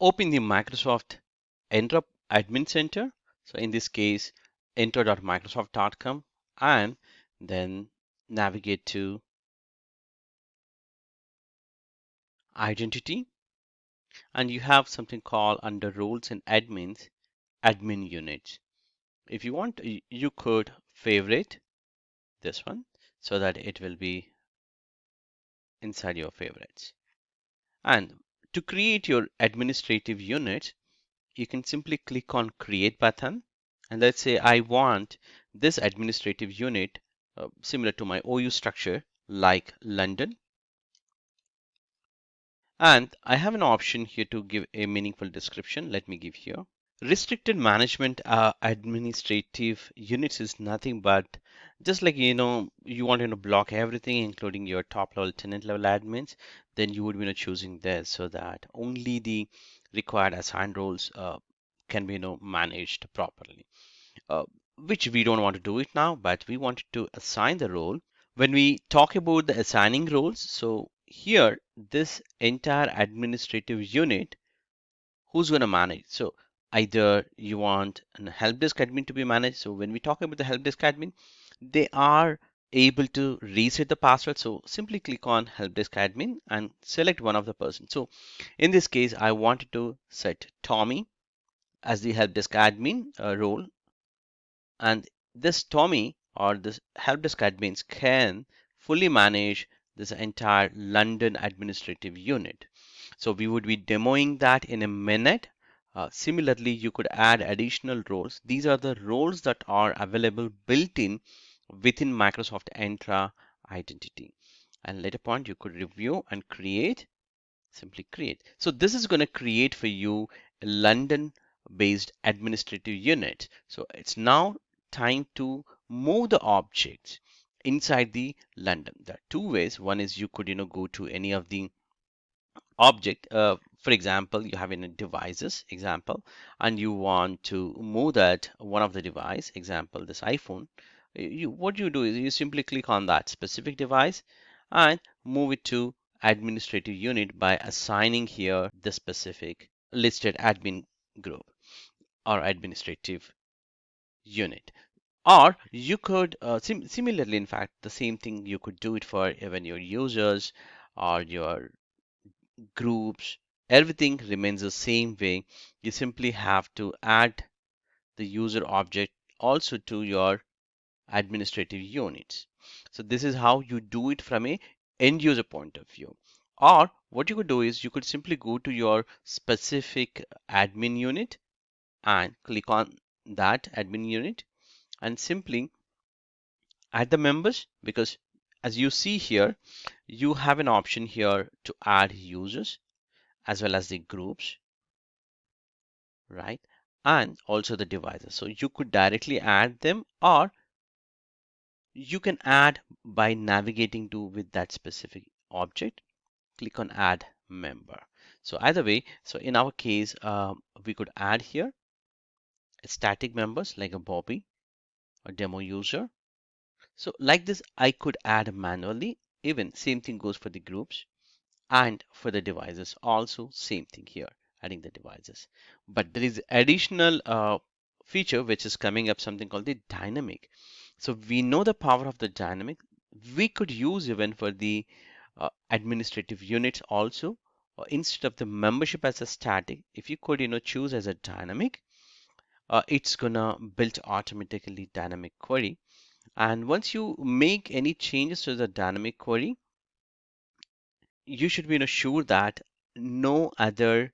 open the Microsoft Entra Admin Center. So in this case, enter.microsoft.com, and then navigate to Identity, and you have something called under Roles and Admins, Admin Units. If you want, you could favorite this one so that it will be inside your favorites. And to create your administrative unit, you can simply click on Create button. And let's say I want this administrative unit similar to my OU structure, like London. And I have an option here to give a meaningful description. Let me give here. Restricted management administrative units is nothing but just like you want to block everything, including your top level tenant level admins, then you would be choosing this so that only the required assigned roles can be managed properly. Uh, which we don't want to do it now, but we wanted to assign the role. When we talk about the assigning roles, so here this entire administrative unit, who's going to manage? So either you want a help desk admin to be managed. So when we talk about the help desk admin, they are able to reset the password. So simply click on help desk admin and select one of the person. So in this case, I wanted to set Tommy as the help desk admin role, and this Tommy or this help desk admins can fully manage this entire London administrative unit. So we would be demoing that in a minute. Similarly, you could add additional roles. These are the roles that are available built in within Microsoft Entra Identity. And later point, you could review and create, simply create. So this is going to create for you a London based administrative unit. So it's now time to move the objects inside the London. There are two ways. One is you could go to any of the object. For example, you have in a devices example, and you want to move that one of the device, example this iPhone. What you do is you simply click on that specific device and move it to administrative unit by assigning here the specific listed admin group or administrative unit. Or you could similarly, in fact, the same thing you could do it for even your users or your groups. Everything remains the same way. You simply have to add the user object also to your administrative units. So this is how you do it from a end user point of view. Or what you could do is you could simply go to your specific admin unit and click on that admin unit and simply add the members, because as you see here, you have an option here to add users as well as the groups, right? And also the devices. So you could directly add them, or you can add by navigating to with that specific object. Click on add member. So either way, so in our case, we could add here static members like a Bobby, a demo user. So like this, I could add manually. Even same thing goes for the groups. And for the devices also same thing here, adding the devices. But there is additional feature which is coming up, something called the dynamic. So we know the power of the dynamic. We could use even for the administrative units also. Instead of the membership as a static, if you could choose as a dynamic, it's gonna build automatically dynamic query. And once you make any changes to the dynamic query, you should be sure that no other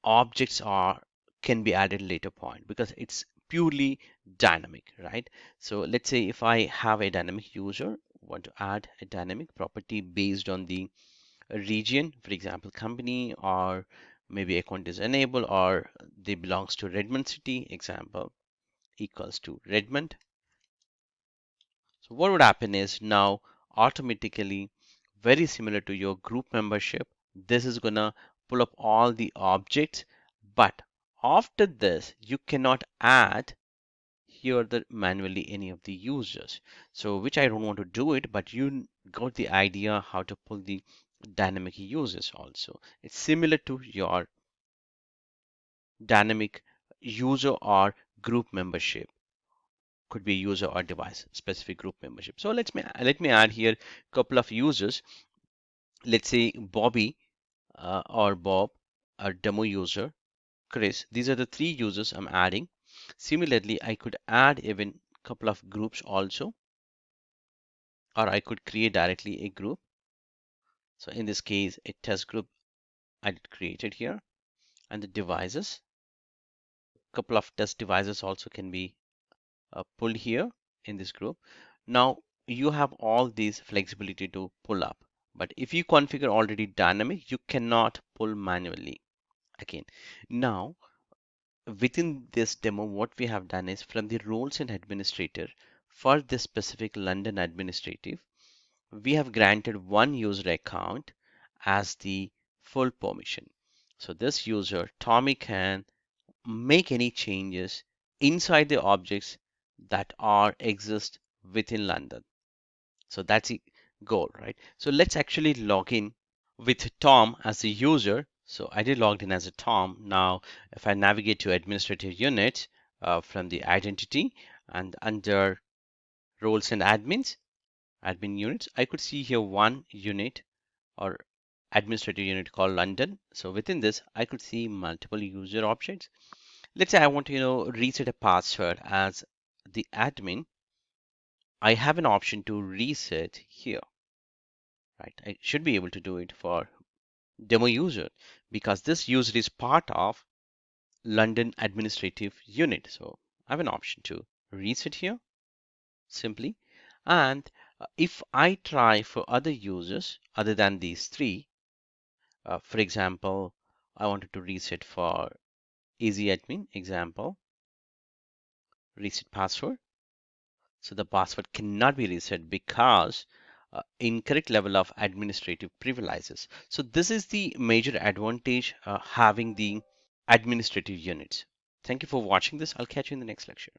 objects are can be added later point, because it's purely dynamic, right? So let's say if I have a dynamic user, want to add a dynamic property based on the region, for example company, or maybe account is enabled or they belongs to Redmond city, example equals to Redmond. So what would happen is now automatically, very similar to your group membership, this is gonna pull up all the objects. But after this, you cannot add here the manually any of the users. So which I don't want to do it, but you got the idea how to pull the dynamic users also. It's similar to your dynamic user or group membership. Could be user or device specific group membership. So let me add here a couple of users. Let's say Bobby or Bob, a demo user, Chris. These are the three users I'm adding. Similarly, I could add even a couple of groups also, or I could create directly a group. So in this case, a test group I created here, and the devices. A couple of test devices also can be pulled here in this group. Now you have all these flexibility to pull up, but if you configure already dynamic, you cannot pull manually again. Now within this demo, what we have done is from the roles and administrator for this specific London administrative, we have granted one user account as the full permission. So this user, Tommy, can make any changes inside the objects that are exist within London. So that's the goal, right? So let's actually log in with Tom as a user. So I did logged in as a Tom. Now, if I navigate to administrative unit from the identity and under roles and admin units, I could see here one unit or administrative unit called London. So within this, I could see multiple user objects. Let's say I want to, reset a password as the admin. I have an option to reset here, right? I should be able to do it for demo user because this user is part of London administrative unit. So I have an option to reset here simply. And if I try for other users other than these three, for example, I wanted to reset for easy admin example, reset password. So the password cannot be reset because incorrect level of administrative privileges. So this is the major advantage having the administrative units. Thank you for watching this. I'll catch you in the next lecture.